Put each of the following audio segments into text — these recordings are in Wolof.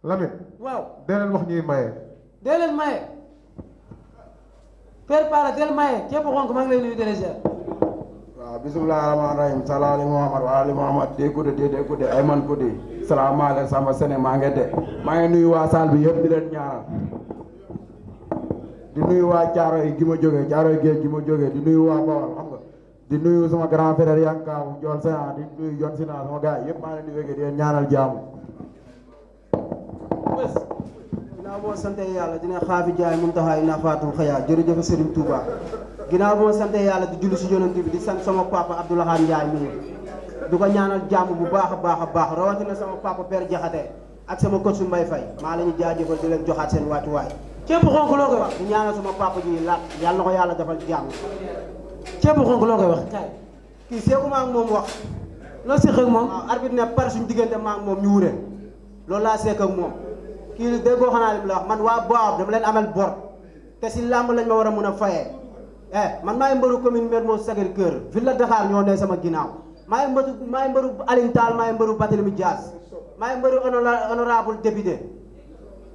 Lamine. waaw dee leen wax ñuy maye. dee leen maye Père Palla deel maye képp xonk maa ngi lay nuyu déjà. waaw bisimilah rahmaani rahim salaali Muhammad wa ali Muhammad de kude ay man kude salaamaaleykum sama sene maa ngi de maa ngi nuyu waa saal bi yëpp di leen ñaanal di nuyu waa Caaroy gi ma jógee Caaroy géej gi ma jógee di nuyu waa Bawol xam nga di nuyu sama grand frère Yankaaw Jool Sénat di nuyu Jon Sina sama gars yi yëpp maa ngi leen di wéggee di leen ñaanal jaamu. bés ginnaaw boo sante yàlla dina xaafi jaay muntaxaay nafaatul xayaa jërëjëf Serigne Touba ginnaaw boo sante yàlla di julli si yonent bi di sant sama papa Abdoulaye Ndiaye mi du ko ñaanal jàmm bu baax a baax rawatina sama papa Père Jaxate ak sama coach su Mbay Fay maa la ñu jaajëfal di leen joxaat seen wàccuwaay képp xonk loo koy wax di ñaanal sama papa ji laat yàlla na ko yàlla defal jàmm képp xonk loo koy wax kaay kii seeku maa ak moom wax loo séq ak moom waaw arbitre ne par suñu diggante maa ak moom ñu wure loolu laa seek ak moom kii déggoo xanaa li mu la wax man waa Baab dama leen amal bor te si làmb lañ ma war a mun a fayee man maay mbëru commune Mermoz Sacré-Cœur ville de Dakar ñoo ne sama ginnaaw maay mbëru Aline Tall maay mbëru Barthélémy Dias maay mbëru honorable député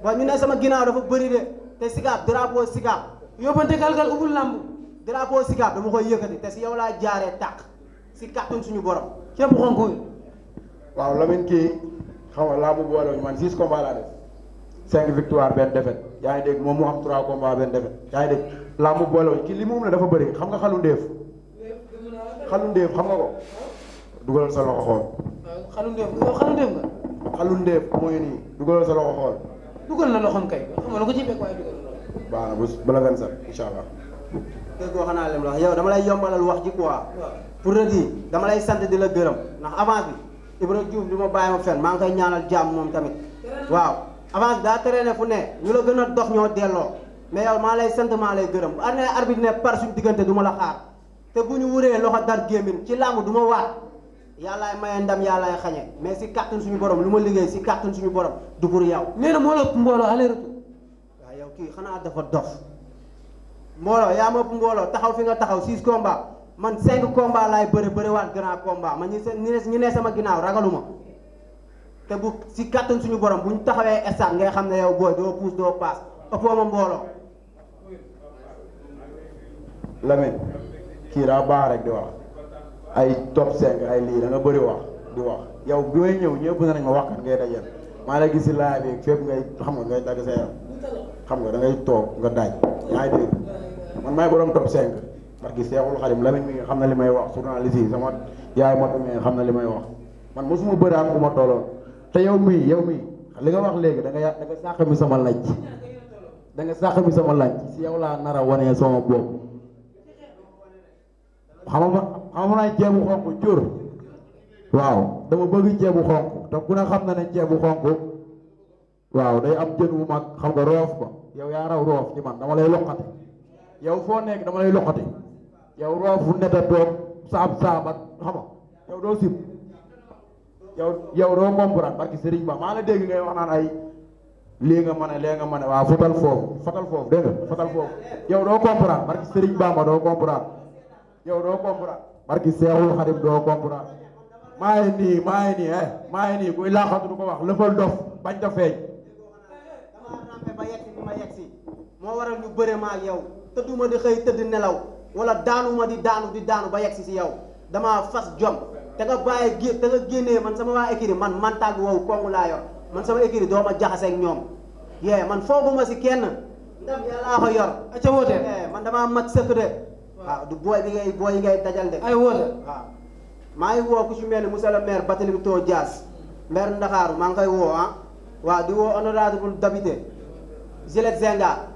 bon ñu ne sama ginnaaw dafa bëri de te Sicap drapeau Sicap yóbbante galgal ubul lamb drapeau Sicap dama koy yëkkati te si yow laa jaaree tàq si kàttun suñu borom képp xonk waaw Lamine kii xam nga laa mu boole man 6 combats laa def 5 victoire benn défaite yaa ngi dégg moom mu am 3 combats benn défaite yaa ngi dégg laa mu boole kii li mu am ne dafa bëri xam nga xalu ndéef xam nga ko dugalal sa loxo xool. xalu ndéef yow xalu ndéef nga. xalu ndéef mooy nii dugalal sa loxo xool. dugal na loxoom kay xam nga lu ko ci fekk waaye dugal na loxo. baax na bu la 27 incha allah. déggoo xanaa leen wax yow dama lay yombalal wax ji quoi pour le dire dama lay sant di la gërëm ndax avance bi Ibrahima Diouf di ma bàyyi ma fen maa ngi koy ñaanal jàmm moom tamit waaw avance bi daa traîné fu ne ñu la gën a dox ñoo delloo mais yow maa lay sant maa lay gërëm bu année arbitre ne par suñu diggante du ma la xaar te bu ñu wuree loxo dar gémmin ci làmb du ma waat yàllaay maye ndam yàllaay xañe mais si kàttun suñu borom lu ma liggéey si kàttun suñu borom du pour yow nee na moo la ëpp mbooloo aller retour. waaw yow kii xanaa dafa dof mbooloo yaa ma ëpp mbooloo taxaw fi nga taxaw 6 combats man 5 combats laay bëriwaat grand combat man ñu ne sama ginnaaw ragaluma te bu si kàttan suñu borom bu ñu taxawee stade ngay xam ne yow booy doo puus doo paas ëppoo ma mbooloo. Lamine kii daa baax rek di wax ay top 5 ay lii da nga bëri wax di wax yow bi may ñëw ñëpp nañ ma wax kat ngay dajal maa lay gis si laaj bi fépp ngay xam nga ngay dagg sa yaram xam nga da ngay toog nga daaj yaa ngi dégg man maay borom top 5 parce que Seexul Xadim Lamine mi nga xam na li may wax journaliste yi sama yaay ma tamit xam na li may wax man mosuma bëri ak ku ma tolloon te yow mii li nga wax léegi da nga sàq mi sama laaj da nga sàq mi sama laaj si yow laa nar a wane sama bopp xam nga naa ceebu xonk jur waaw dama bëgg ceebu xonk te ku ne xam na ne ceebu xonk waaw day am jën wu mag xam nga roof ko yow yaa raw roof ci man dama lay loqate yow foo nekk dama lay loqate yow roof fu neta toog saab ak xam nga yow doo sib yow doo comprendre parce que Serigne Ba maa la dégg ngay wax naan ay lii nga mën a lee nga mën a waaw fatal foofu dégg nga fatal foofu yow doo comprendre parce que Serigne Ba ma doo comprendre yow doo comprendre parce que Seexul Xadim doo comprendre maa ngi nii kuy laaxatu du ko wax lëfal dof bañ da feeñ dama rampe ba yegsi bi ma yegsi moo waral ñu bëre ma ak yow tëdduma di xëy tëdd nelaw wala daanuma di daanu ba yegsi si yow dama fas jom te nga bàyyi te nga génnee man sama waa écurie man mantaag wow kongu laa yor man sama écurie doo ma jaxaseeg ñoom yee man fooguma si kenn ndam yàllaa ko yor ca wootee man damaa mat sëkk de waaw du booy yi ngay dajal de ay woote waaw maa ngi woo ku ci mel ni monsieur le maire Barthélémy Dias maire Ndakaaru maa ngi koy woo waaw di woo honorable député Jules Zenga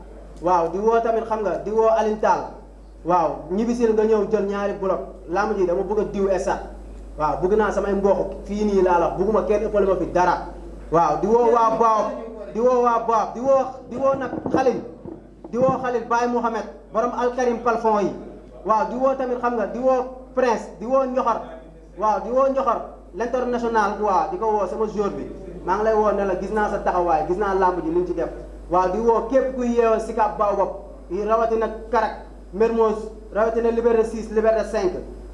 waaw di woo tamit xam nga di woo Aline Tall waaw ñibbisil nga ñëw jël ñaari bloc lamb ji dama bëgg a diw esat waaw bëgg naa samay mbokk fii nii laa la bëgguma kenn ëppale ma fi dara waaw di woo waa Baab di woo nag Xalil Baye Mouhamed borom alkarim palfon yi waaw di woo tamit xam nga di woo Prince di woo Ñoxor waaw di woo Njoxor l'international quoi di ko woo sama jour bi maa ngi lay woo ne la gis naa sa taxawaay gis naa lamb ji li ñu ci def waaw di woo képp kuy yeewoo Sicap Baobab rawatina Karak Mermoz rawatina Liberté 6 Liberté 5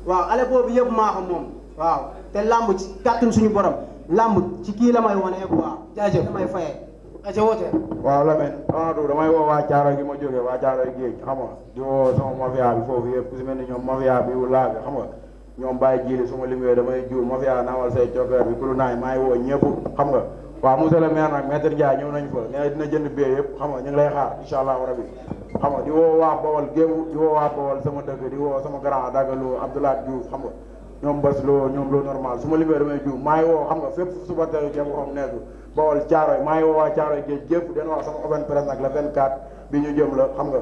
waaw ale boobu yëpp maa ko moom waaw te lamb ci kàttun suñu borom lamb ci kii la may wone quoi jaajëf damay fayee aca wootee waaw Lamine Amadou damay woo waa Caaroy gi ma jógee waa Caaroy géej xam nga di woo sama mafia bi foofu yëpp ku si mel ni ñoom mafia bi laa bi xam nga ñoom bàyyi jiili su ma limee damay juum mafia nawal say cokkeer bi kulu naay maa ngi woo ñëpp xam nga waaw monsieur le maire nag maître Ndiaye ñëw nañ fa nee dina jënd bee yëpp xam nga ñu ngi lay xaar incha allahu rabi xam nga di woo waa Bawol géewu di woo waa Bawol sama dëkk di woo sama grand Dagalo Abdoulaye Diouf xam nga ñoom bés loo ñoom loo normal su ma limee damay juum maa ngi woo xam nga fépp suba tey ceebu xam nekk Bawol Caaroy maa ngi woo waa Caaroy géej gépp den wax sama open presse nag le 24 bi ñu jëm la xam nga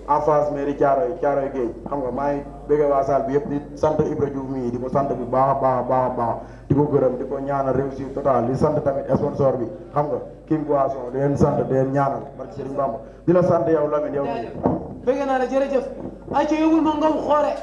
en face mairie Caaroy géej xam nga maa ngi bëggee waa salle bi yëpp di sant Ibra Diouf mii di ko sant bu baax a baax di ko gërëm di ko ñaanal réussite totale di sant tamit sponsor bi xam nga King Boisson di leen sant di leen ñaanal barke Serigne Bamba di la sant yow Lamine yow bëgg naa la jërëjëf ay ca yóbbul ma ngaw xoore